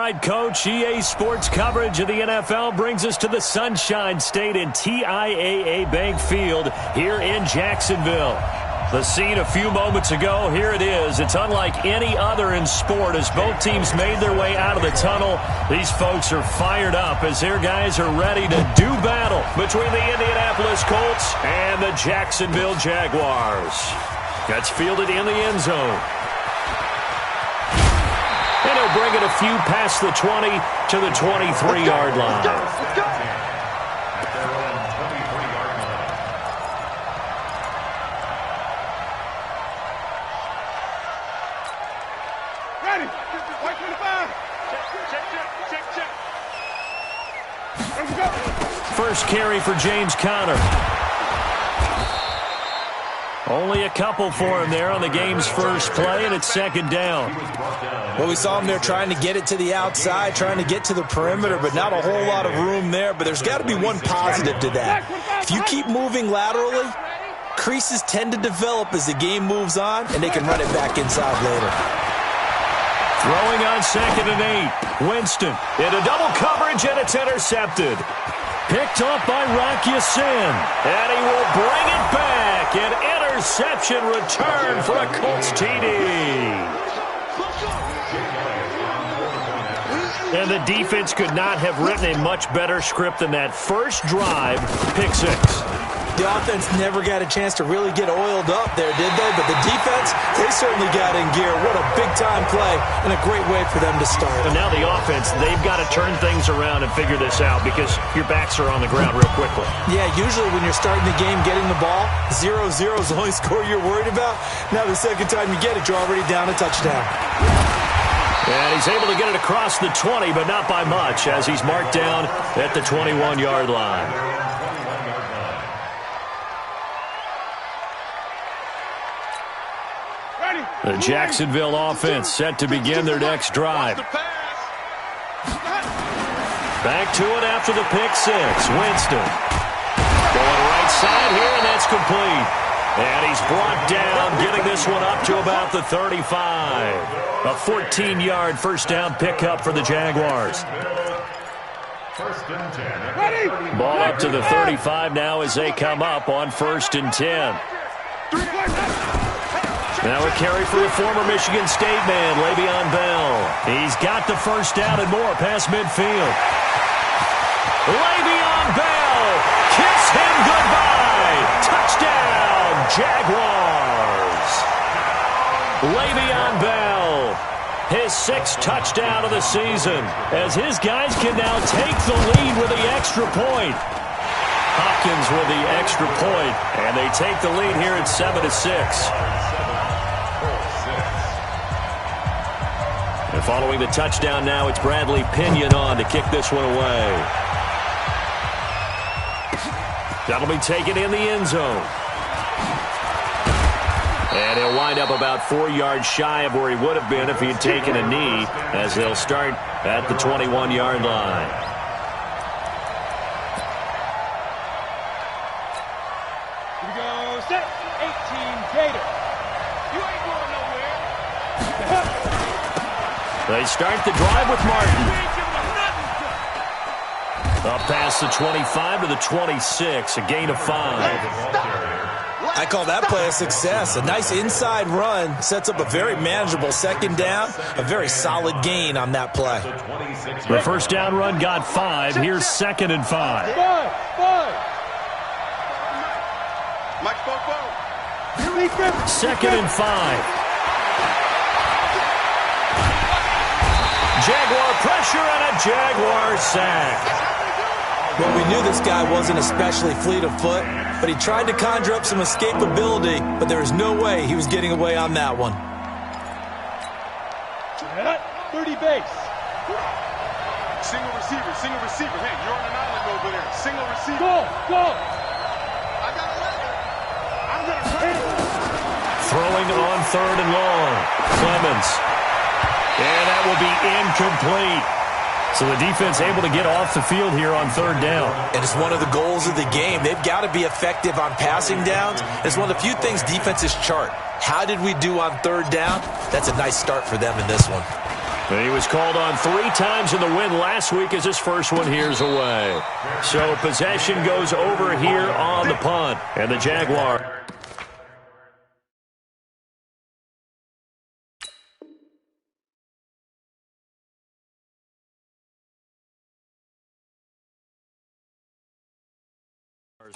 right, Coach, EA Sports coverage of the NFL brings us to the Sunshine State in TIAA Bank Field here in Jacksonville. The scene a few moments ago, here it is. It's unlike any other in sport as both teams made their way out of the tunnel. These folks are fired up as their guys are ready to do battle between the Indianapolis Colts and the Jacksonville Jaguars. That's fielded in the end zone. And he'll bring it a few past the 20 to the 23-yard line. Let's go. Ready. White 25. Check. Let's go. First carry for James Conner. Only a couple for him there on the game's first play, and it's second down. Well, we saw him there trying to get it to the outside, trying to get to the perimeter, but not a whole lot of room there. But there's got to be one positive to that. If you keep moving laterally, creases tend to develop as the game moves on, and they can run it back inside later. Throwing on 2nd and 8. Winston into double coverage, and it's intercepted. Picked up by Rocky Sin, and he will bring it back. An interception return for a Colts TD. And the defense could not have written a much better script than that first drive, pick 6. The offense never got a chance to really get oiled up there, did they? But the defense, they certainly got in gear. What a big-time play and a great way for them to start. And now the offense, they've got to turn things around and figure this out because your backs are on the ground real quickly. Yeah, usually when you're starting the game, getting the ball, 0-0 is the only score you're worried about. Now the second time you get it, you're already down a touchdown. And he's able to get it across the 20, but not by much as he's marked down at the 21-yard line. The Jacksonville offense set to begin their next drive. Back to it after the pick 6. Winston going right side here, and that's complete. And he's brought down, getting this one up to about the 35. A 14-yard first down pickup for the Jaguars. Ball up to the 35 now as they come up on 1st and 10. Now a carry for the former Michigan State man, Le'Veon Bell. He's got the first down and more past midfield. Le'Veon Bell, kiss him goodbye. Touchdown, Jaguars. Le'Veon Bell, his 6th touchdown of the season, as his guys can now take the lead with the extra point. Hopkins with the extra point, and they take the lead here at 7-6. And following the touchdown now, it's Bradley Pinion on to kick this one away. That'll be taken in the end zone. And he'll wind up about 4 yards shy of where he would have been if he had taken a knee, as they'll start at the 21-yard line. Here we go. Set. 18 Gator. You ain't going nowhere. They start the drive with Martin. Up past the 25 to the 26, a gain of 5. I call that play a success. A nice inside run sets up a very manageable second down, a very solid gain on that play. The first down run got 5. Here's 2nd and 5. 5. Mike, 2nd and 5. Jaguar pressure and a Jaguar sack. Well, we knew this guy wasn't especially fleet of foot, but he tried to conjure up some escapability, but there was no way he was getting away on that one. 30 base. Single receiver. Hey, you're on an island over there. Single receiver. Go. I got a leg. I'm going to hit it. Throwing on 3rd and long. Clemens. And that will be incomplete. So the defense able to get off the field here on 3rd down. And it's one of the goals of the game. They've got to be effective on passing downs. It's one of the few things defenses chart. How did we do on 3rd down? That's a nice start for them in this one. He was called on 3 times in the win last week as his first one here's away. So possession goes over here on the punt. And the Jaguars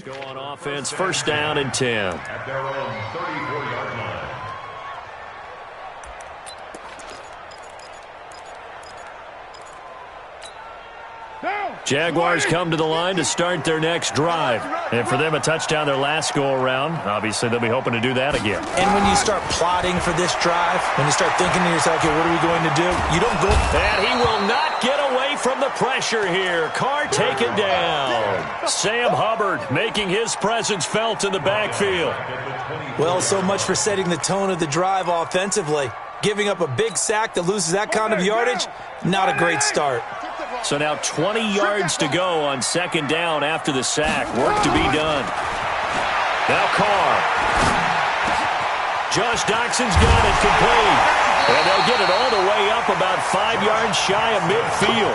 go on offense, first down and 10. At their own 34-yard line. Jaguars come to the line to start their next drive. And for them, a touchdown their last go-around. Obviously, they'll be hoping to do that again. And when you start plotting for this drive, when you start thinking to yourself, okay, what are we going to do? You don't go. And he will not get away from the pressure here. Carr taken down. Sam Hubbard making his presence felt in the backfield. Well, so much for setting the tone of the drive offensively. Giving up a big sack that loses that kind of yardage, not a great start. So now 20 yards to go on second down after the sack. Work to be done. Now Carr. Josh Doxson's got it complete. And they'll get it all the way up about 5 yards shy of midfield.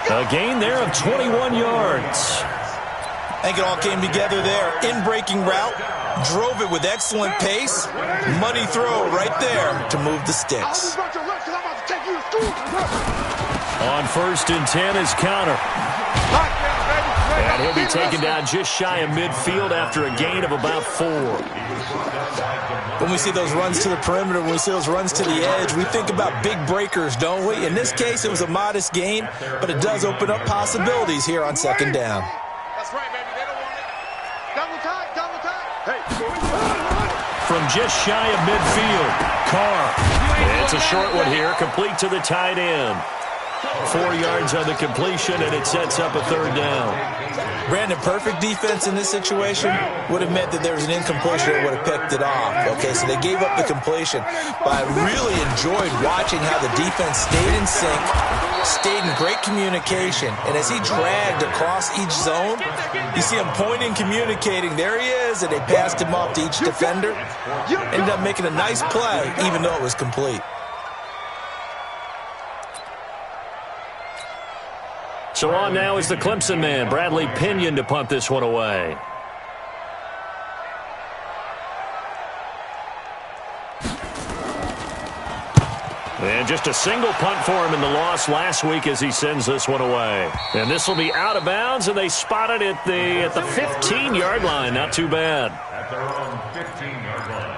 A gain there of 21 yards. I think it all came together there. In-breaking route. Drove it with excellent pace. Money throw right there to move the sticks. On first and 10 is Counter. And he'll be taken down just shy of midfield after a gain of about 4. When we see those runs to the perimeter, when we see those runs to the edge, we think about big breakers, don't we? In this case, it was a modest gain, but it does open up possibilities here on second down. That's right, baby. They don't want it. Double time, double time. Hey. From just shy of midfield, Carr. It's a short one here, complete to the tight end. 4 yards on the completion, and it sets up a third down. Brandon, perfect defense in this situation would have meant that there was an incompletion that would have picked it off. Okay, so they gave up the completion, but I really enjoyed watching how the defense stayed in sync, stayed in great communication, and as he dragged across each zone, you see him pointing, communicating. There he is, and they passed him off to each defender. Ended up making a nice play, even though it was complete. So on now is the Clemson man, Bradley Pinion, to punt this one away. And just a single punt for him in the loss last week as he sends this one away. And this will be out of bounds, and they spot it at the 15-yard line. Not too bad. At their own 15-yard line.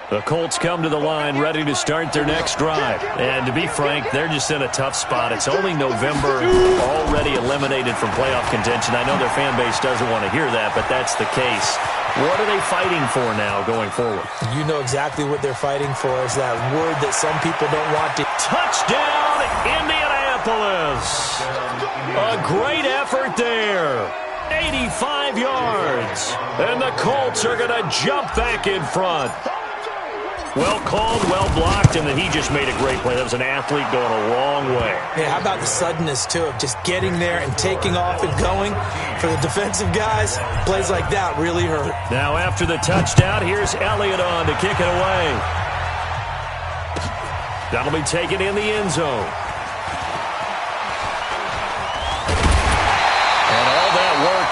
The Colts come to the line ready to start their next drive. And to be frank, they're just in a tough spot. It's only November, already eliminated from playoff contention. I know their fan base doesn't want to hear that, but that's the case. What are they fighting for now going forward? You know exactly what they're fighting for, is that word that some people don't want to. Touchdown, Indianapolis. A great effort there. 85 yards. And the Colts are going to jump back in front. Well called, well blocked, and then he just made a great play. That was an athlete going a long way. Yeah, how about the suddenness, too, of just getting there and taking off and going? For the defensive guys, plays like that really hurt. Now after the touchdown, here's Elliott on to kick it away. That'll be taken in the end zone.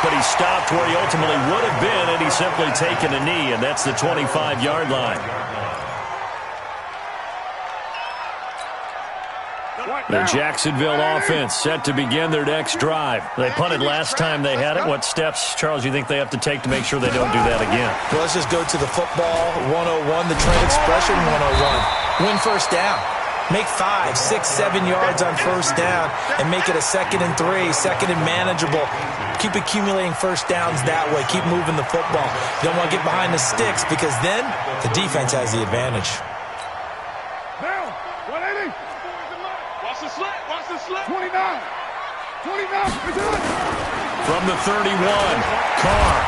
But he stopped where he ultimately would have been, and he's simply taken a knee, and that's the 25-yard line. The Jacksonville offense set to begin their next drive. They punted last time they had it. What steps, Charles, do you think they have to take to make sure they don't do that again? Well, let's just go to the football 101, the trend expression 101. Win first down. Make 5, 6, 7 yards on first down and make it a 2nd and 3, 2nd and manageable. Keep accumulating first downs that way. Keep moving the football. You don't want to get behind the sticks because then the defense has the advantage. Now, 180. Watch the slit. Watch the slit. 29. 29. From the 31, Carr.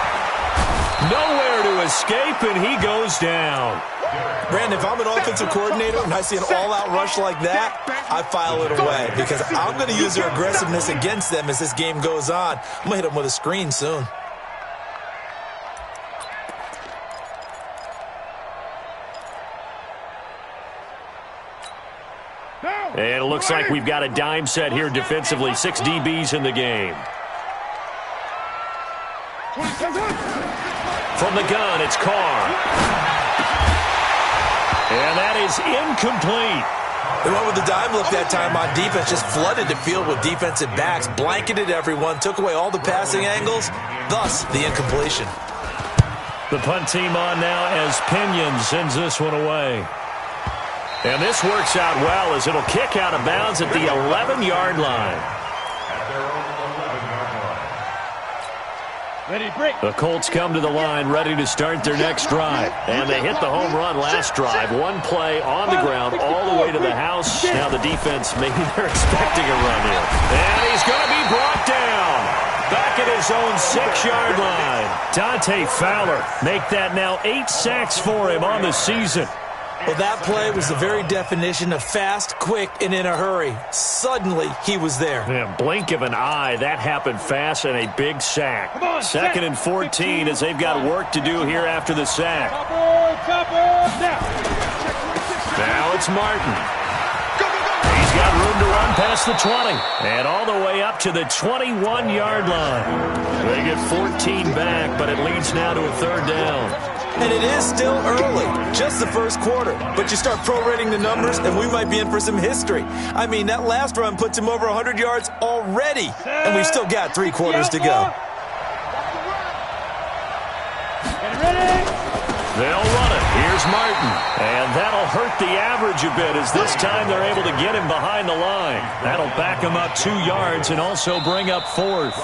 Nowhere to escape, and he goes down. Brandon, if I'm an offensive coordinator and I see an all-out rush like that, I file it away because I'm going to use their aggressiveness against them as this game goes on. I'm going to hit them with a screen soon. And it looks like we've got a dime set here defensively. 6 DBs in the game. From the gun, it's Carr. And that is incomplete. They went with the dime look that time on defense, just flooded the field with defensive backs, blanketed everyone, took away all the passing angles, thus the incompletion. The punt team on now as Pinion sends this one away. And this works out well as it'll kick out of bounds at the 11-yard line. The Colts come to the line ready to start their next drive. And they hit the home run last drive. One play on the ground all the way to the house. Now the defense, maybe they're expecting a run here. And he's going to be brought down. Back at his own 6-yard line. Dante Fowler make that now 8 sacks for him on the season. Well, that play was the very definition of fast, quick, and in a hurry. Suddenly, he was there. Man, blink of an eye, that happened fast and a big sack. 2nd and 14 as they've got work to do here after the sack. Now it's Martin. He's got room to run past the 20 and all the way up to the 21-yard line. They get 14 back, but it leads now to a 3rd down. And it is still early, just the first quarter. But you start prorating the numbers, and we might be in for some history. I mean, that last run puts him over 100 yards already, and we've still got 3 quarters to go. They'll run it. Here's Martin. And that'll hurt the average a bit as this time they're able to get him behind the line. That'll back him up 2 yards and also bring up 4th.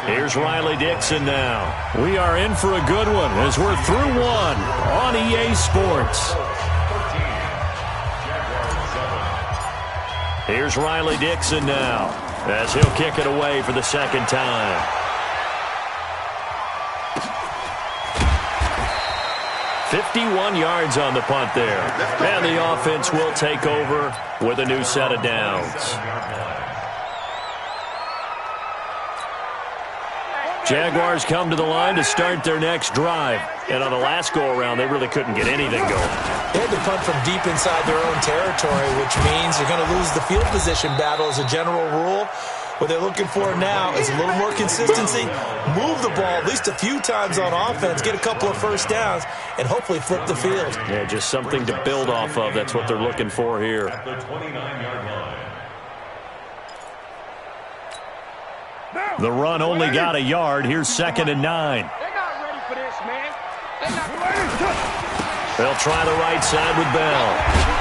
Here's Riley Dixon now. We are in for a good one as we're through one on EA Sports. Here's Riley Dixon now as he'll kick it away for the 2nd time. 51 yards on the punt there. And the offense will take over with a new set of downs. Jaguars come to the line to start their next drive. And on the last go-around, they really couldn't get anything going. They had to punt from deep inside their own territory, which means you're going to lose the field position battle as a general rule. What they're looking for now is a little more consistency, move the ball at least a few times on offense, get a couple of first downs, and hopefully flip the field. Yeah, just something to build off of. That's what they're looking for here. At the 29-yard line. The run only got a yard. Here's 2nd and 9. They're not ready for this, man. They'll try the right side with Bell.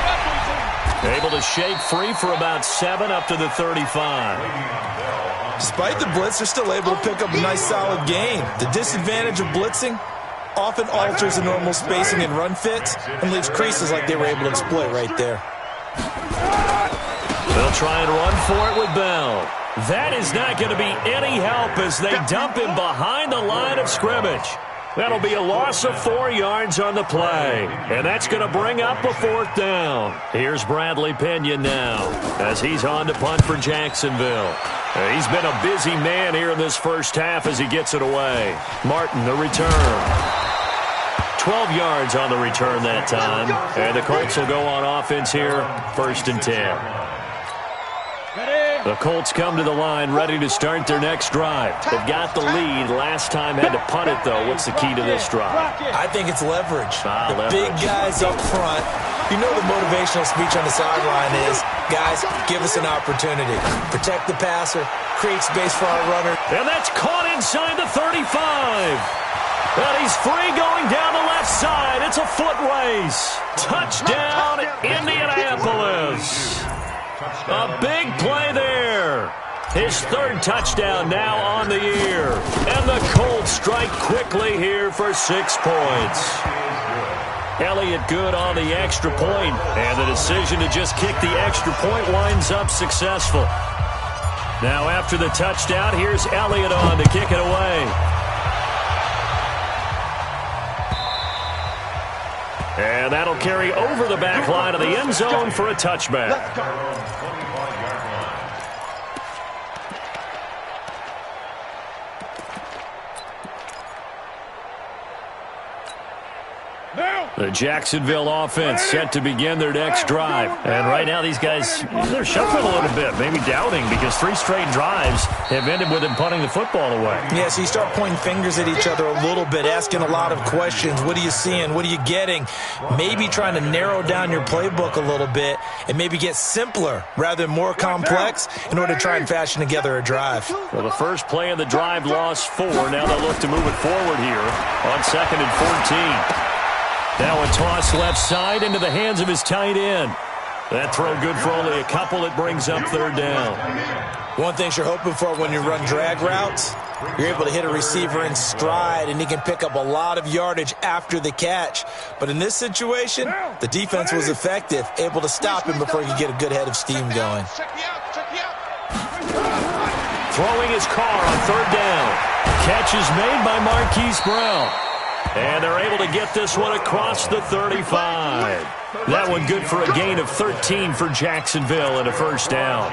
Able to shake free for about 7 up to the 35. Despite the blitz, they're still able to pick up a nice solid gain. The disadvantage of blitzing often alters the normal spacing and run fits and leaves creases like they were able to exploit right there. They'll try and run for it with Bell. That is not going to be any help as they dump him behind the line of scrimmage. That'll be a loss of 4 yards on the play. And that's going to bring up a 4th down. Here's Bradley Pinion now as he's on to punt for Jacksonville. He's been a busy man here in this first half as he gets it away. Martin, the return. 12 yards on the return that time. And the Colts will go on offense here, 1st and 10. The Colts come to the line ready to start their next drive. They've got the lead. Last time had to punt it, though. What's the key to this drive? I think it's leverage. Leverage. Big guys up front. You know the motivational speech on the sideline is, guys, give us an opportunity. Protect the passer, create space for our runner. And that's caught inside the 35. And he's free going down the left side. It's a foot race. Touchdown, Indianapolis. A big play there. His 3rd touchdown now on the year. And the Colts strike quickly here for 6 points. Elliott good on the extra point. And the decision to just kick the extra point winds up successful. Now after the touchdown, here's Elliott on to kick it away. And that'll carry over the back line of the end zone for a touchback. Now, The Jacksonville offense set to begin their next drive. And right now these guys, they're shuffling a little bit, maybe doubting, because 3 straight drives have ended with them punting the football away. Yeah, so you start pointing fingers at each other a little bit, asking a lot of questions. What are you seeing? What are you getting? Maybe trying to narrow down your playbook a little bit and maybe get simpler rather than more complex in order to try and fashion together a drive. Well, the first play of the drive lost 4. Now they'll look to move it forward here on 2nd and 14. Now a toss left side into the hands of his tight end. That throw good for only a couple. It brings up 3rd down. One thing you're hoping for when you run drag routes, you're able to hit a receiver in stride, and he can pick up a lot of yardage after the catch. But in this situation, the defense was effective, able to stop him before he could get a good head of steam going. Throwing his car on 3rd down. Catch is made by Marquise Brown. And they're able to get this one across the 35. That one good for a gain of 13 for Jacksonville and a 1st down.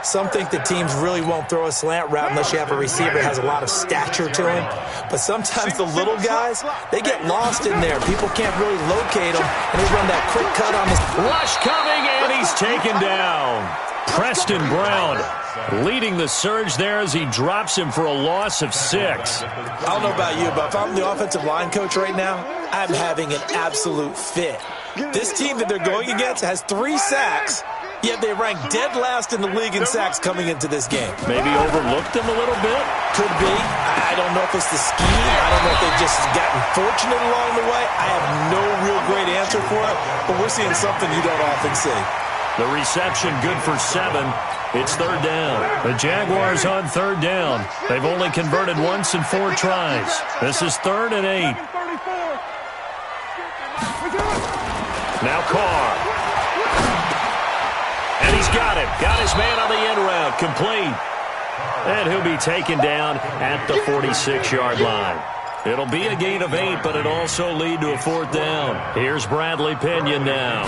Some think that teams really won't throw a slant route unless you have a receiver that has a lot of stature to him. But sometimes the little guys, they get lost in there. People can't really locate them, and they run that quick cut on this. Rush coming, and he's taken down. Preston Brown leading the surge there as he drops him for a loss of 6. I don't know about you, but if I'm the offensive line coach right now, I'm having an absolute fit. This team that they're going against has 3 sacks, yet they rank dead last in the league in sacks coming into this game. Maybe overlooked them a little bit? Could be. I don't know if it's the scheme. I don't know if they've just gotten fortunate along the way. I have no real great answer for it, but we're seeing something you don't often see. The reception good for 7. It's 3rd down. The Jaguars on 3rd down. They've only converted once in 4 tries. This is 3rd and 8. Now Carr. And he's got him. Got his man on the end route. Complete. And he'll be taken down at the 46-yard line. It'll be a gain of 8, but it'll also lead to a 4th down. Here's Bradley Pinion now.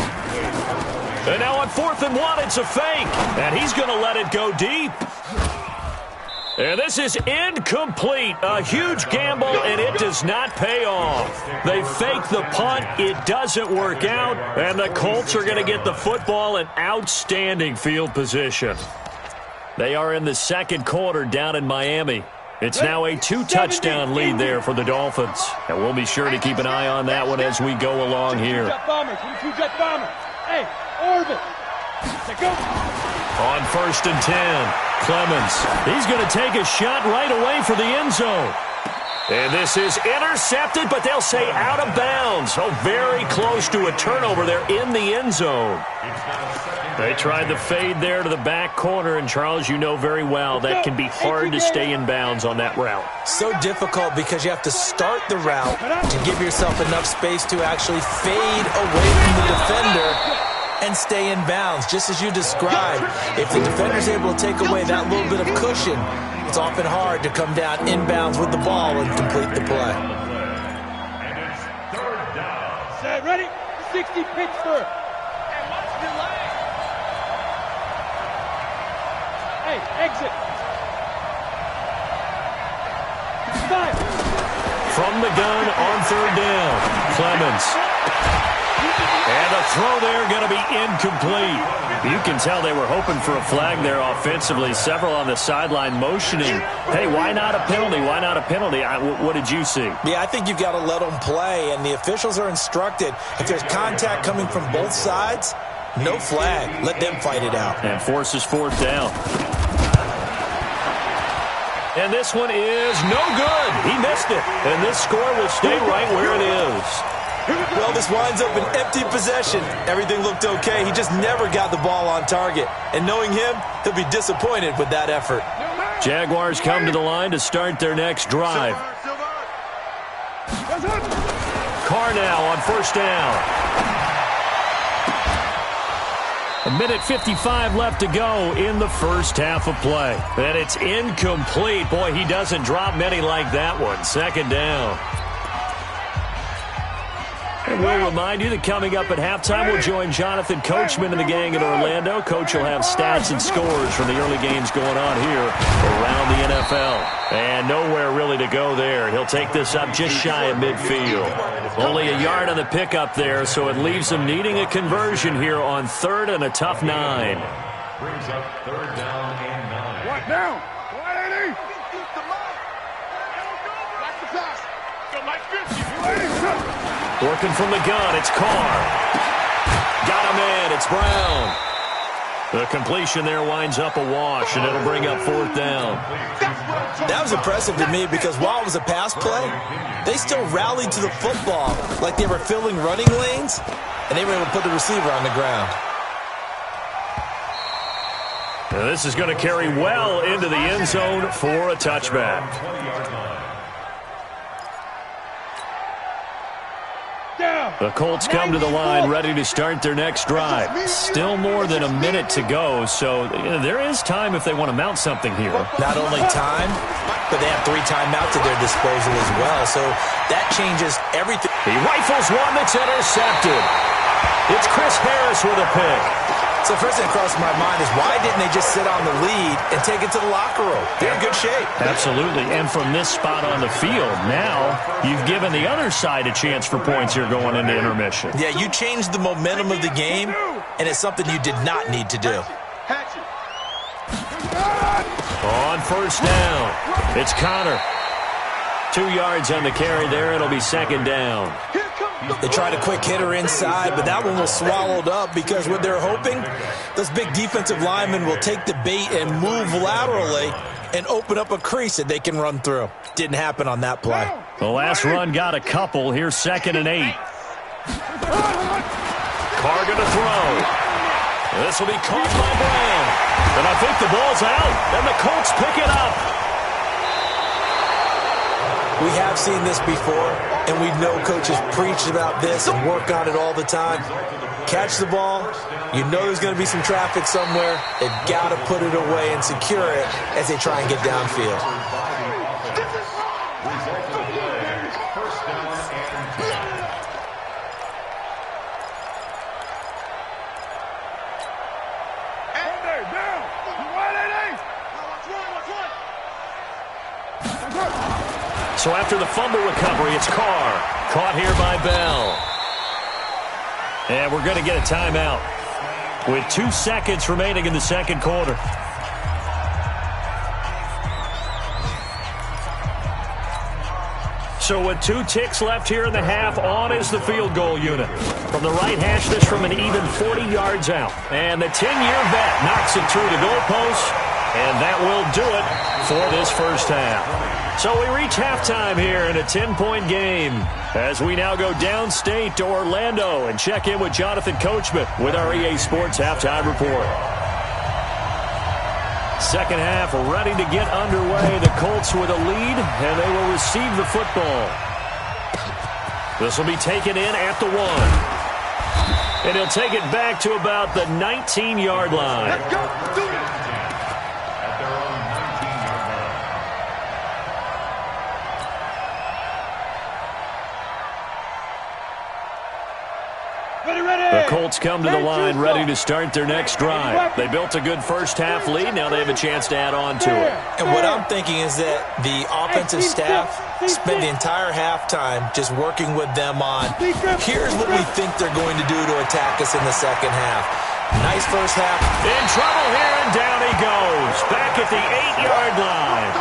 And now on 4th and 1, it's a fake. And he's going to let it go deep. And this is incomplete. A huge gamble, and it does not pay off. They fake the punt. It doesn't work out. And the Colts are going to get the football in outstanding field position. They are in the 2nd quarter down in Miami. It's now a 2-touchdown lead there for the Dolphins. And we'll be sure to keep an eye on that one as we go along here. Hey, Orbit. Go. On 1st and 10, Clemens. He's going to take a shot right away for the end zone. And this is intercepted, but they'll say out of bounds. Oh, very close to a turnover there in the end zone. They tried the fade there to the back corner, and Charles, you know very well that can be hard to stay in bounds on that route. So difficult because you have to start the route to give yourself enough space to actually fade away from the defender and stay in bounds, just as you described. If the defender's able to take away that little bit of cushion, it's often hard to come down inbounds with the ball and complete the play. Set, ready? 60 Pittsburgh. Hey, exit. 5. From the gun on 3rd down, Clemens. And the throw there going to be incomplete. You can tell they were hoping for a flag there offensively. Several on the sideline motioning, hey, why not a penalty? Why not a penalty? What did you see? Yeah, I think you've got to let them play, and the officials are instructed. If there's contact coming from both sides, no flag. Let them fight it out. And forces 4th down. And this one is no good. He missed it. And this score will stay right where it is. Well, this winds up an empty possession. Everything looked okay. He just never got the ball on target. And knowing him, he'll be disappointed with that effort. Jaguars come to the line to start their next drive. Carr now on 1st down. 1:55 left to go in the first half of play. And it's incomplete. Boy, he doesn't drop many like that one. 2nd down. And we'll remind you that coming up at halftime, we'll join Jonathan Coachman and the gang in Orlando. Coach will have stats and scores from the early games going on here around the NFL. And nowhere really to go there. He'll take this up just shy of midfield. Only a yard on the pickup there, so it leaves them needing a conversion here on 3rd and a tough 9. Brings up 3rd down and 9. What now? 180. Like the pass. Go like 50. Working from the gun, it's Carr. Got him in, it's Brown. The completion there winds up a wash, and it'll bring up 4th down. That was impressive to me because while it was a pass play, they still rallied to the football like they were filling running lanes, and they were able to put the receiver on the ground. Now this is going to carry well into the end zone for a touchback. The Colts come to the line ready to start their next drive. Still more than a minute to go, so there is time if they want to mount something here. Not only time, but they have 3 timeouts at their disposal as well, so that changes everything. He rifles one that's intercepted. It's Chris Harris with a pick. So first thing that crossed my mind is why didn't they just sit on the lead and take it to the locker room? They're in good shape. Absolutely, and from this spot on the field, now you've given the other side a chance for points here going into intermission. Yeah, you changed the momentum of the game, and it's something you did not need to do. On 1st down, it's Connor. 2 yards on the carry there. It'll be 2nd down. They tried a quick hitter inside, but that one was swallowed up because what they're hoping, those big defensive linemen will take the bait and move laterally and open up a crease that they can run through. Didn't happen on that play. The last run got a couple. Here's 2nd and 8. Carr going to throw. This will be caught by Brown. And I think the ball's out, and the Colts pick it up. We have seen this before, and we know coaches preach about this and work on it all the time. Catch the ball. You know there's going to be some traffic somewhere. They've got to put it away and secure it as they try and get downfield. So after the fumble recovery, it's Carr. Caught here by Bell. And we're going to get a timeout with 2 seconds remaining in the 2nd quarter. So with 2 ticks left here in the half, on is the field goal unit. From the right hash, this from an even 40 yards out. And the 10-year vet knocks it through the goalpost, and that will do it for this first half. So we reach halftime here in a 10-point game as we now go downstate to Orlando and check in with Jonathan Coachman with our EA Sports Halftime Report. Second half ready to get underway. The Colts with a lead, and they will receive the football. This will be taken in at the 1. And he'll take it back to about the 19-yard line. Let's go. Do it. The Colts come to the line ready to start their next drive. They built a good first half lead. Now they have a chance to add on to it. And what I'm thinking is that the offensive staff spent the entire halftime just working with them on, here's what we think they're going to do to attack us in the second half. Nice first half. In trouble here, and down he goes. Back at the 8-yard line.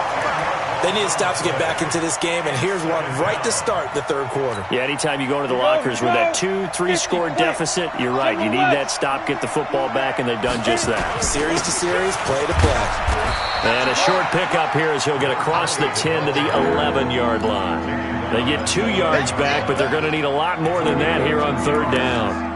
They need to stop to get back into this game, and here's one right to start the third quarter. Yeah, anytime you go into the lockers with that 2-3 score deficit, you're right. You need that stop, get the football back, and they've done just that. Series to series, play to play. And a short pickup here as he'll get across the 10 to the 11-yard line. They get 2 yards back, but they're going to need a lot more than that here on third down.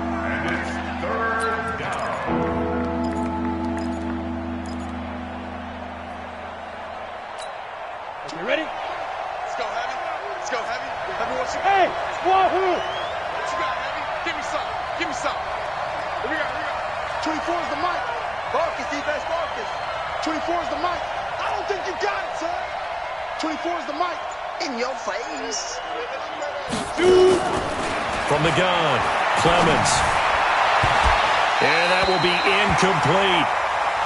Ready? Let's go, Heavy. Let's go, Heavy. Everyone shoot. Hey, Wahoo! What you got, Heavy? Give me some. Give me some. Here we go. 24 is the mic. Marcus, defense, Marcus. 24 is the mic. I don't think you got it, son. 24 is the mic. In your face. Dude. from the gun. Clemens. And that will be incomplete.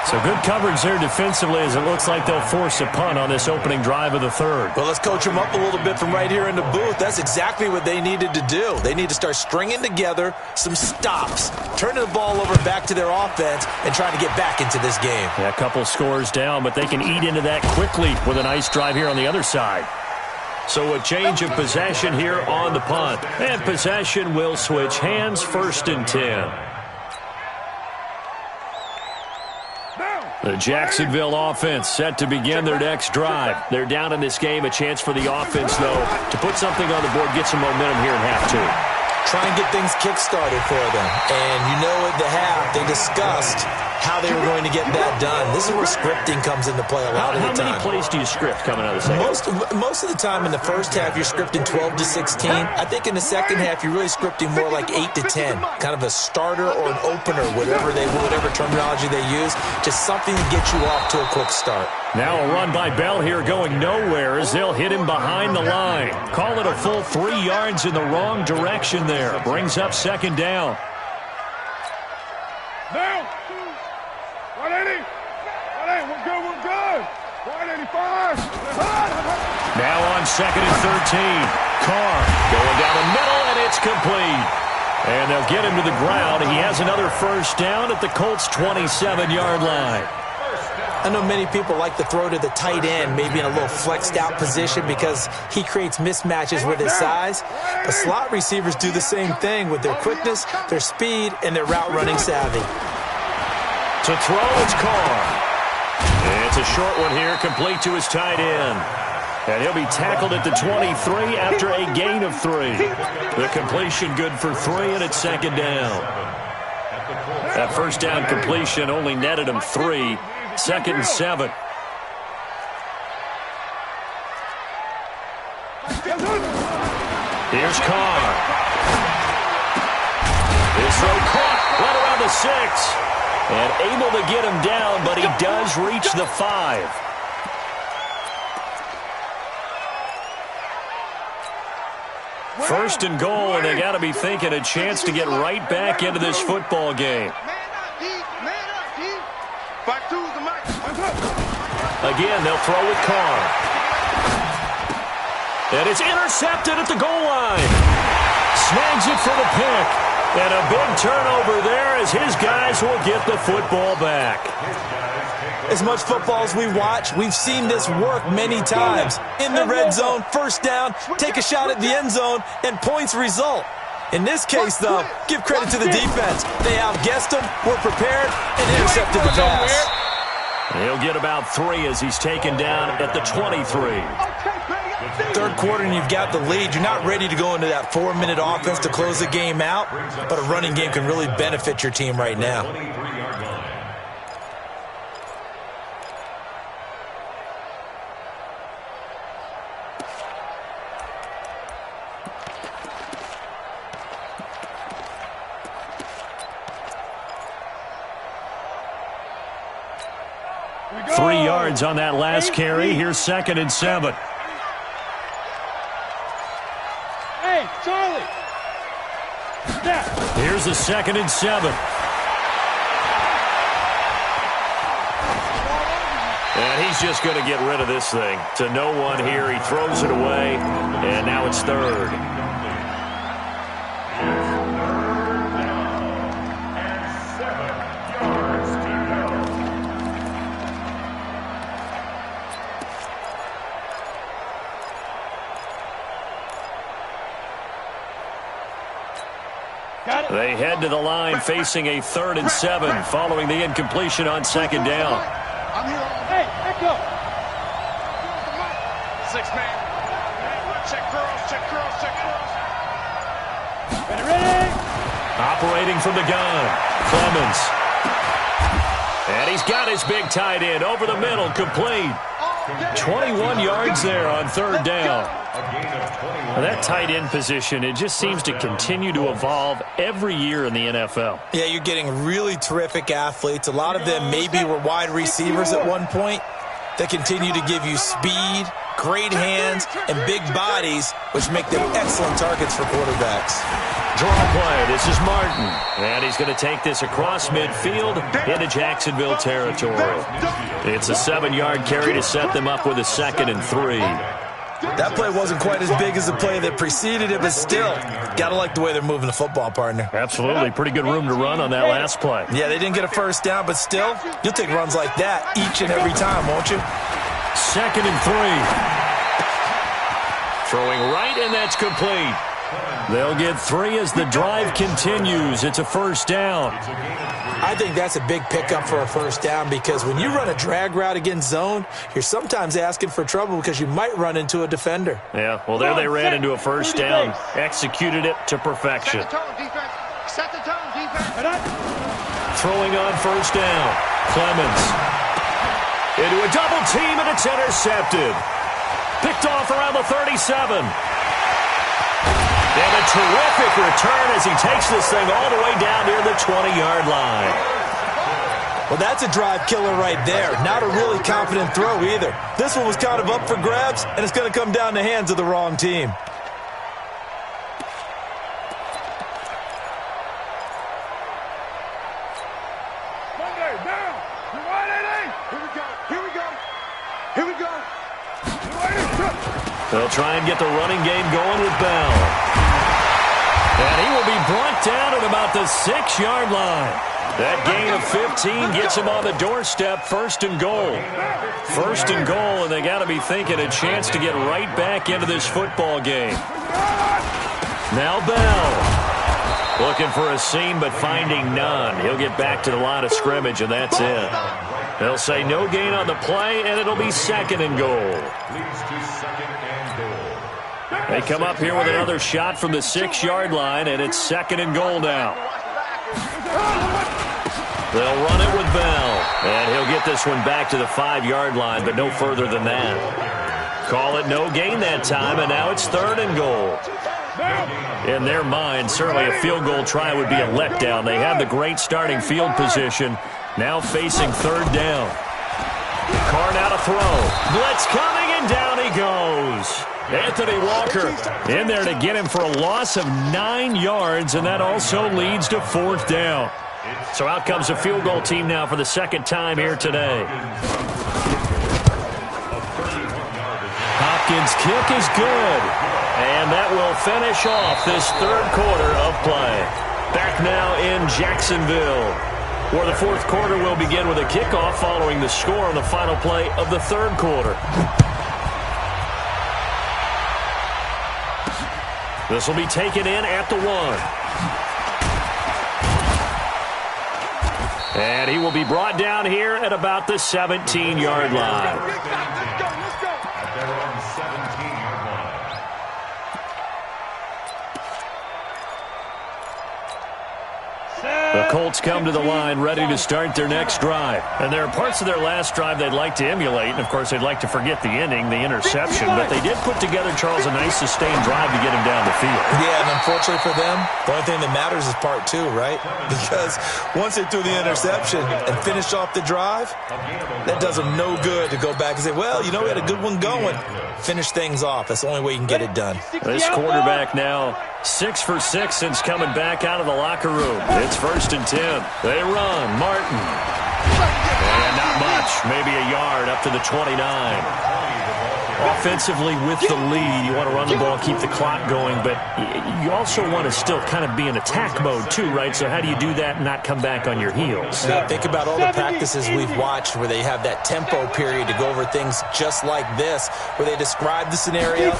So good coverage there defensively as it looks like they'll force a punt on this opening drive of the third. Well, let's coach them up a little bit from right here in the booth. That's exactly what they needed to do. They need to start stringing together some stops, turning the ball over back to their offense, and trying to get back into this game. Yeah, a couple scores down, but they can eat into that quickly with a nice drive here on the other side. So a change of possession here on the punt. And possession will switch hands, 1st and 10. The Jacksonville offense set to begin their next drive. They're down in this game. A chance for the offense, though, to put something on the board, get some momentum here in half two. Try and get things kick-started for them. And you know at the half, they discussed how they were going to get that done. This is where scripting comes into play a lot of the time. How many plays do you script coming out of the second? Most of the time in the first half, you're scripting 12 to 16. I think in the second half, you're really scripting more like 8 to 10. Kind of a starter or an opener, whatever terminology they use. Just something to get you off to a quick start. Now a run by Bell here going nowhere as they'll hit him behind the line. Call it a full 3 yards in the wrong direction there. Brings up 2nd down. Now, 180. 180, we're good. 185. Now on 2nd and 13. Carr going down the middle, and it's complete. And they'll get him to the ground. He has another 1st down at the Colts' 27-yard line. I know many people like to throw to the tight end, maybe in a little flexed out position because he creates mismatches with his size. But slot receivers do the same thing with their quickness, their speed, and their route running savvy. To throw, it's Carr. It's a short one here, complete to his tight end. And he'll be tackled at the 23 after a gain of 3. The completion good for 3, and it's 2nd down. That 1st down completion only netted him 3. 2nd and 7. Here's Carr. His throw caught right around the 6. And able to get him down, but he does reach the 5. First and goal, and they got to be thinking a chance to get right back into this football game. Again, they'll throw with Carr. And it's intercepted at the goal line. Snags it for the pick. And a big turnover there as his guys will get the football back. As much football as we watch, we've seen this work many times. In the red zone, 1st down, take a shot at the end zone, and points result. In this case, though, give credit to the defense. They outguessed them, were prepared, and intercepted the pass. He'll get about 3 as he's taken down at the 23. 3rd quarter and you've got the lead. You're not ready to go into that 4-minute offense to close the game out, but a running game can really benefit your team right now. 3 yards on that last carry. Here's 2nd and 7. Hey, Charlie. Here's the 2nd and 7. And he's just going to get rid of this thing. To no one here. He throws it away, and now it's 3rd. They head to the line facing a 3rd and 7 following the incompletion on 2nd down. I'm here. Hey, echo. 6-man. Check curls. Ready. Operating from the gun, Clemens. And he's got his big tight end over the middle, complete. 21 yards there on 3rd down. That tight end position, it just seems to continue to evolve every year in the NFL. Yeah, you're getting really terrific athletes. A lot of them maybe were wide receivers at one point. that continue to give you speed, great hands, and big bodies, which make them excellent targets for quarterbacks. Draw play. This is Martin. And he's going to take this across midfield into Jacksonville territory. It's a 7-yard carry to set them up with a 2nd and 3. That play wasn't quite as big as the play that preceded it, but still, got to like the way they're moving the football, partner. Absolutely. Pretty good room to run on that last play. Yeah, they didn't get a first down, but still, you'll take runs like that each and every time, won't you? 2nd and 3. Throwing right, and that's complete. They'll get 3 as the drive continues. It's a first down. I think that's a big pickup for a first down because when you run a drag route against zone, you're sometimes asking for trouble because you might run into a defender. Yeah, well, there they ran into a first down. Executed it to perfection. Set the tone, defense. Throwing on first down. Clemens. Into a double team, and it's intercepted. Picked off around the 37. And a terrific return as he takes this thing all the way down near the 20-yard line. Well, that's a drive killer right there. Not a really confident throw either. This one was kind of up for grabs, and it's going to come down the hands of the wrong team. Monday, down. You're right, Eddie. Here we go. Here we go. Here we go. They'll try and get the running game going with Bell. And he will be brought down at about the 6-yard line. That gain of 15 gets him on the doorstep, 1st and goal. 1st and goal, and they got to be thinking a chance to get right back into this football game. Now Bell. Looking for a seam, but finding none. He'll get back to the line of scrimmage, and that's it. They'll say no gain on the play, and it'll be 2nd and goal. They come up here with another shot from the 6-yard line, and it's 2nd and goal now. They'll run it with Bell, and he'll get this one back to the 5-yard line, but no further than that. Call it no gain that time, and now it's 3rd and goal. In their mind, certainly a field goal try would be a letdown. They have the great starting field position, now facing 3rd down. Carr now to throw. Blitz coming, and down he goes. Anthony Walker in there to get him for a loss of 9 yards, and that also leads to 4th down. So out comes a field goal team now for the 2nd time here today. Hopkins' kick is good, and that will finish off this 3rd quarter of play. Back now in Jacksonville, where the 4th quarter will begin with a kickoff following the score on the final play of the 3rd quarter. This will be taken in at the 1. And he will be brought down here at about the 17-yard line. Let's go. They're on the 17-yard line. The Colts come to the line ready to start their next drive. And there are parts of their last drive they'd like to emulate. And, of course, they'd like to forget the ending, the interception. But they did put together, Charles, a nice sustained drive to get him down the field. Yeah, and unfortunately for them, the only thing that matters is part 2, right? Because once they threw the interception and finished off the drive, that does them no good to go back and say, well, you know, we had a good one going. Finish things off. That's the only way you can get it done. This quarterback now 6 for 6 since coming back out of the locker room. It's 1st and 10. They run. Martin. And not much. Maybe a yard up to the 29. Offensively with the lead, you want to run the ball, keep the clock going, but you also want to still kind of be in attack mode too, right? So how do you do that and not come back on your heels? Yeah, think about all the practices we've watched where they have that tempo period to go over things just like this, where they describe the scenario,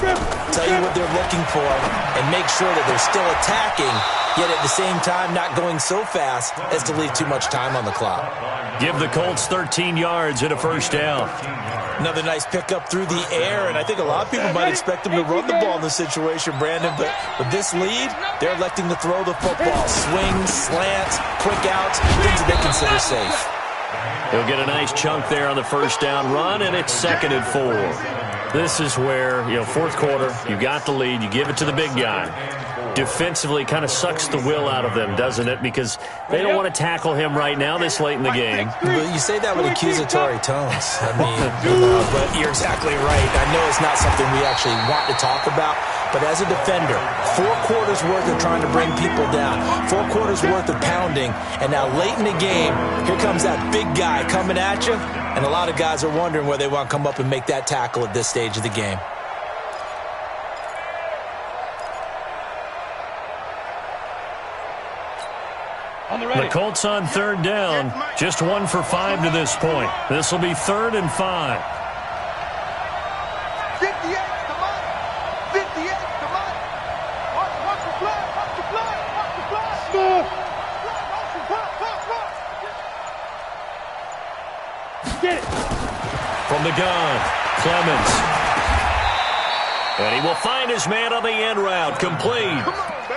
tell you what they're looking for, and make sure that they're still attacking, yet at the same time not going so fast as to leave too much time on the clock. Give the Colts 13 yards and a 1st down. Another nice pickup through the air, and I think a lot of people might expect them to run the ball in this situation, Brandon, but with this lead, they're electing to throw the football. Swings, slants, quick outs, things that they consider safe. He'll get a nice chunk there on the 1st down run, and it's 2nd and 4. This is where, 4th quarter, you got the lead, you give it to the big guy. defensively kind of sucks the will out of them, doesn't it? Because they don't want to tackle him right now this late in the game. Well, you say that with accusatory tones. I mean, but you're exactly right. I know it's not something we actually want to talk about, but as a defender, 4 quarters worth of trying to bring people down, 4 quarters worth of pounding, and now late in the game, here comes that big guy coming at you, and a lot of guys are wondering where they want to come up and make that tackle at this stage of the game. The Colts on 3rd down, just 1 for 5 to this point. This will be 3rd and 5. 58, come on. 58, come on. Watch the flag, watch the flag, watch the flag. Get it. From the gun, Clemens. And he will find his man on the end route, complete.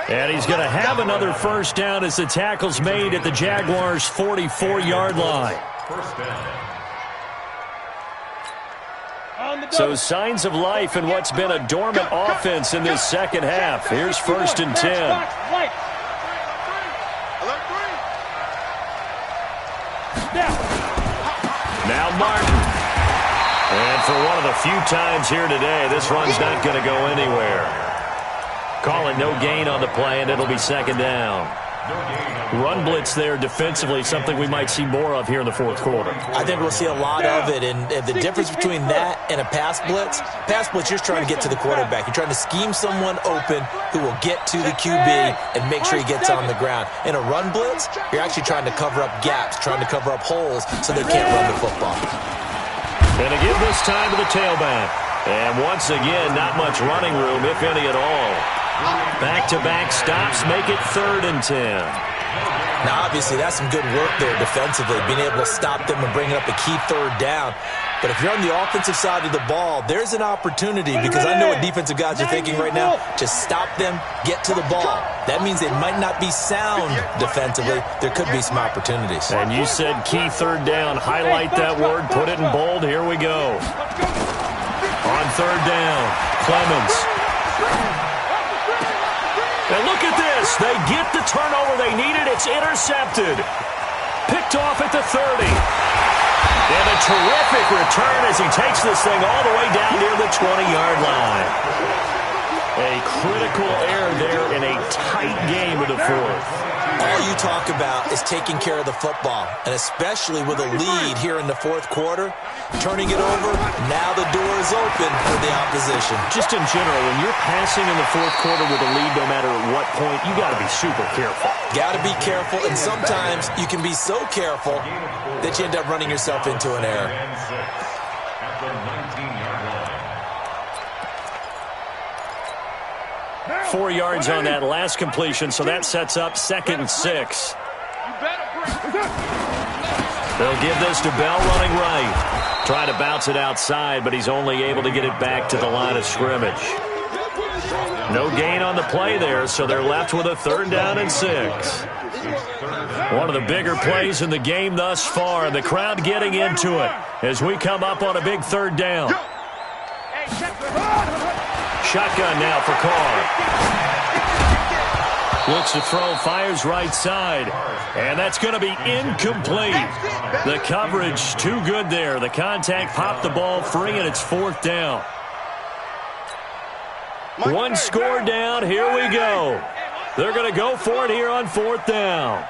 And he's going to have another first down as the tackle's made at the Jaguars' 44-yard line. So signs of life in what's been a dormant offense in this second half. Here's 1st and 10. Now Martin. And for one of the few times here today, this run's not going to go anywhere. Calling no gain on the play, and it'll be 2nd down. Run blitz there defensively, something we might see more of here in the 4th quarter. I think we'll see a lot of it, and the difference between that and a pass blitz, you're trying to get to the quarterback. You're trying to scheme someone open who will get to the QB and make sure he gets on the ground. In a run blitz, you're actually trying to cover up gaps, trying to cover up holes so they can't run the football. And to give this time to the tailback. And once again, not much running room, if any at all. Back-to-back stops make it 3rd and 10. Now, obviously, that's some good work there defensively, being able to stop them and bringing up a key 3rd down. But if you're on the offensive side of the ball, there's an opportunity, because I know what defensive guys are thinking right now. Just stop them, get to the ball. That means they might not be sound defensively. There could be some opportunities. And you said key 3rd down. Highlight that word, put it in bold. Here we go. On 3rd down, Clemens. And look at this. They get the turnover they needed. It's intercepted. Picked off at the 30. And a terrific return as he takes this thing all the way down near the 20-yard line. A critical error there in a tight game of the 4th. All you talk about is taking care of the football, and especially with a lead here in the 4th quarter, turning it over, now the door is open for the opposition. Just in general, when you're passing in the 4th quarter with a lead, no matter at what point, you got to be super careful. Got to be careful, and sometimes you can be so careful that you end up running yourself into an error. At the 19-yard line. 4 yards on that last completion, so that sets up 2nd and 6. They'll give this to Bell running right. Trying to bounce it outside, but he's only able to get it back to the line of scrimmage. No gain on the play there, so they're left with a 3rd down and 6. One of the bigger plays in the game thus far, and the crowd getting into it as we come up on a big 3rd down. Shotgun now for Carr. Looks to throw, fires right side. And that's going to be incomplete. The coverage too good there. The contact popped the ball free, and it's 4th down. One score down. Here we go. They're going to go for it here on 4th down.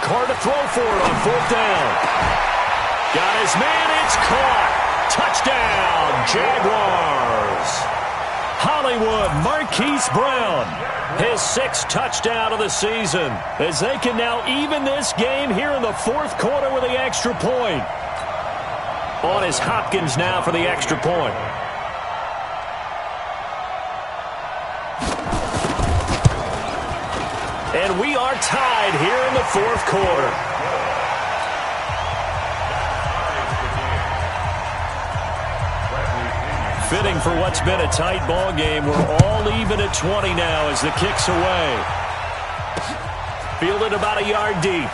Carr to throw for it on 4th down. Got his man, it's caught. Touchdown, Jaguars. Hollywood Marquise Brown, his 6th touchdown of the season, as they can now even this game here in the 4th quarter with the extra point. On is Hopkins now for the extra point. And we are tied here in the 4th quarter. Fitting for what's been a tight ball game. We're all even at 20 now as the kick's away. Fielded about a yard deep.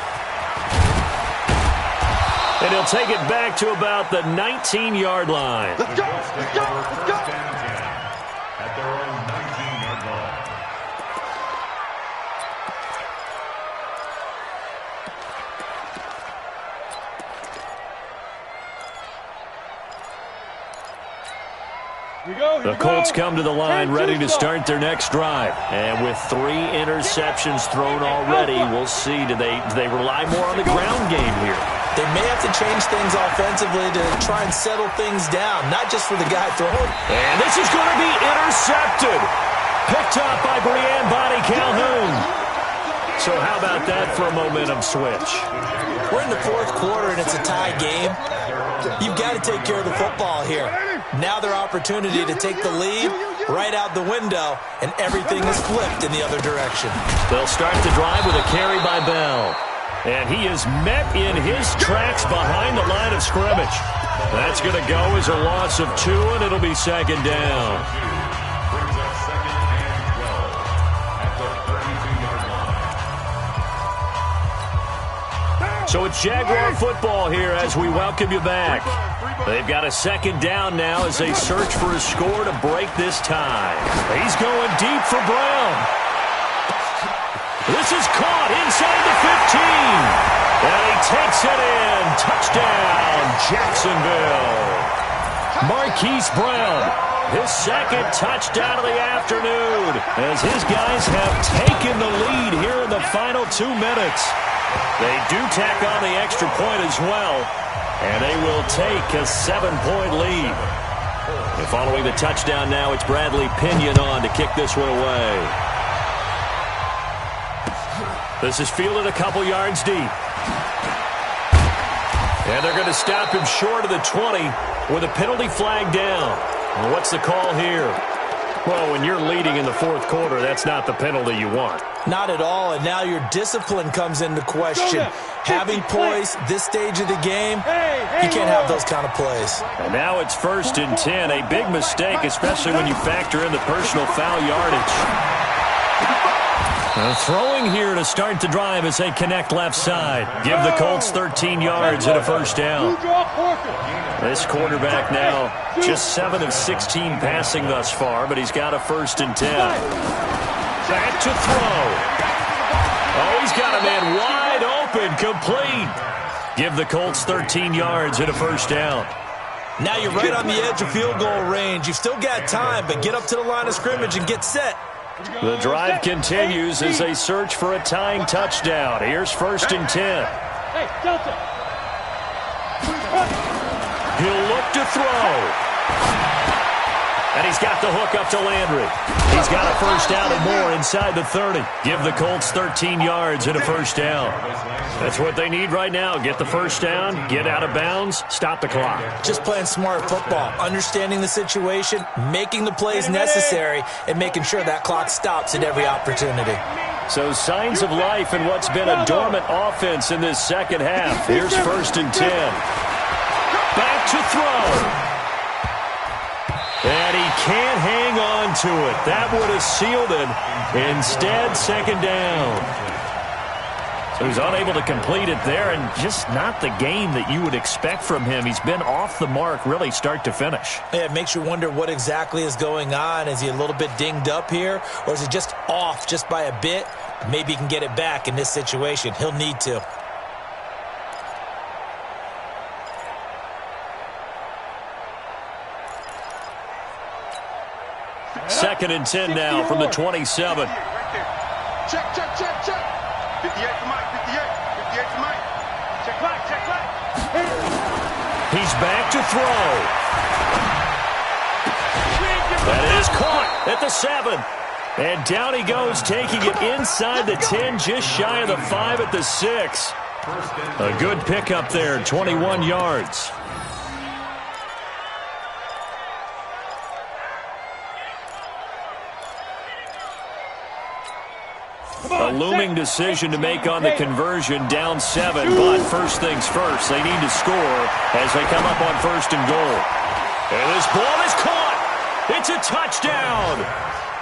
And he'll take it back to about the 19-yard line. Let's go, let's go, let's go. At their own 19-yard line. The Colts come to the line ready to start their next drive. And with 3 interceptions thrown already, we'll see. Do they rely more on the ground game here? They may have to change things offensively to try and settle things down, not just for the guy throwing. And this is going to be intercepted. Picked up by Calhoun. So how about that for a momentum switch? We're in the 4th quarter, and it's a tie game. You've got to take care of the football here. Now their opportunity to take the lead right out the window, and everything is flipped in the other direction. They'll start the drive with a carry by Bell. And he is met in his tracks behind the line of scrimmage. That's going to go as a loss of 2, and it'll be 2nd down. Brings up 2nd and 12 at the 32-yard line. So it's Jaguar football here as we welcome you back. They've got a 2nd down now as they search for a score to break this tie. He's going deep for Brown. This is caught inside the 15. And he takes it in. Touchdown, Jacksonville. Marquise Brown, his 2nd touchdown of the afternoon, as his guys have taken the lead here in the final 2 minutes. They do tack on the extra point as well, and they will take a 7-point lead. And following the touchdown now, it's Bradley Pinion on to kick this one away. This is fielded a couple yards deep. And they're going to stop him short of the 20 with a penalty flag down. And what's the call here? Well, when you're leading in the 4th quarter, that's not the penalty you want. Not at all, and now your discipline comes into question. Having poise this stage of the game, you can't have those kind of plays. And now it's 1st and 10, a big mistake, especially when you factor in the personal foul yardage. Throwing here to start the drive as they connect left side. Give the Colts 13 yards and a 1st down. This quarterback now just 7 of 16 passing thus far, but he's got a 1st and 10. Back to throw. Oh, he's got a man wide open, complete. Give the Colts 13 yards and a 1st down. Now you're right on the edge of field goal range. You've still got time, but get up to the line of scrimmage and get set. The drive continues as they search for a tying touchdown. Here's 1st and 10. Hey, Delta. He'll look to throw. And he's got the hook up to Landry. He's got a 1st down and more inside the 30. Give the Colts 13 yards and a 1st down. That's what they need right now. Get the 1st down, get out of bounds, stop the clock. Just playing smart football, understanding the situation, making the plays necessary, and making sure that clock stops at every opportunity. So signs of life in what's been a dormant offense in this 2nd half. Here's 1st and 10. Back to throw. And he can't hang on to it. That would have sealed it. Instead, 2nd down. So he's unable to complete it there, and just not the game that you would expect from him. He's been off the mark really start to finish. Yeah, it makes you wonder what exactly is going on. Is he a little bit dinged up here, or is it just off just by a bit? Maybe he can get it back in this situation. He'll need to. Second and 10 now from the 27. Check, check, check, check. 58 for Mike, 58. 58 for Mike. Check back, check back. He's back to throw. That is caught at the 7. And down he goes, taking it inside the 10, just shy of the 5 at the 6. A good pickup there, 21 yards. A looming decision to make on the conversion, down 7, but first things first, they need to score as they come up on 1st and goal. And this ball is caught. It's a touchdown.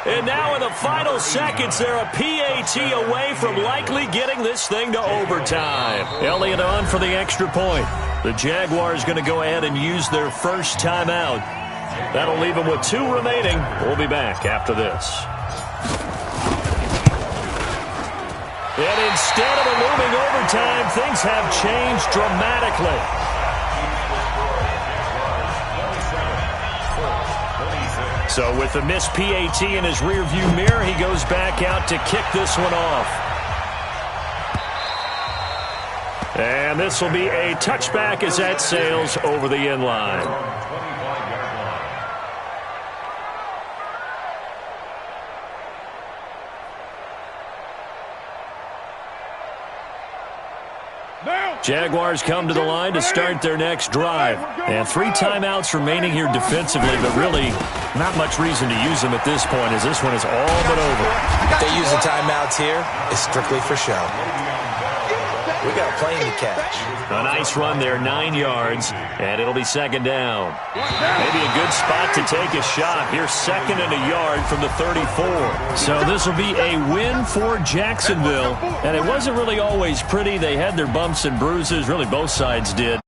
And now in the final seconds, they're a PAT away from likely getting this thing to overtime. Elliott on for the extra point. The Jaguars going to go ahead and use their first timeout. That'll leave them with 2 remaining. We'll be back after this. And instead of a looming overtime, things have changed dramatically. So with the missed PAT in his rearview mirror, he goes back out to kick this one off. And this will be a touchback as that sails over the end line. Jaguars come to the line to start their next drive. And 3 timeouts remaining here defensively, but really not much reason to use them at this point, as this one is all but over. If they use the timeouts here, it's strictly for show. We got a plane to catch. A nice run there, 9 yards, and it'll be second down. Maybe a good spot to take a shot. Here, 2nd and a yard from the 34. So this will be a win for Jacksonville, and it wasn't really always pretty. They had their bumps and bruises. Really, both sides did.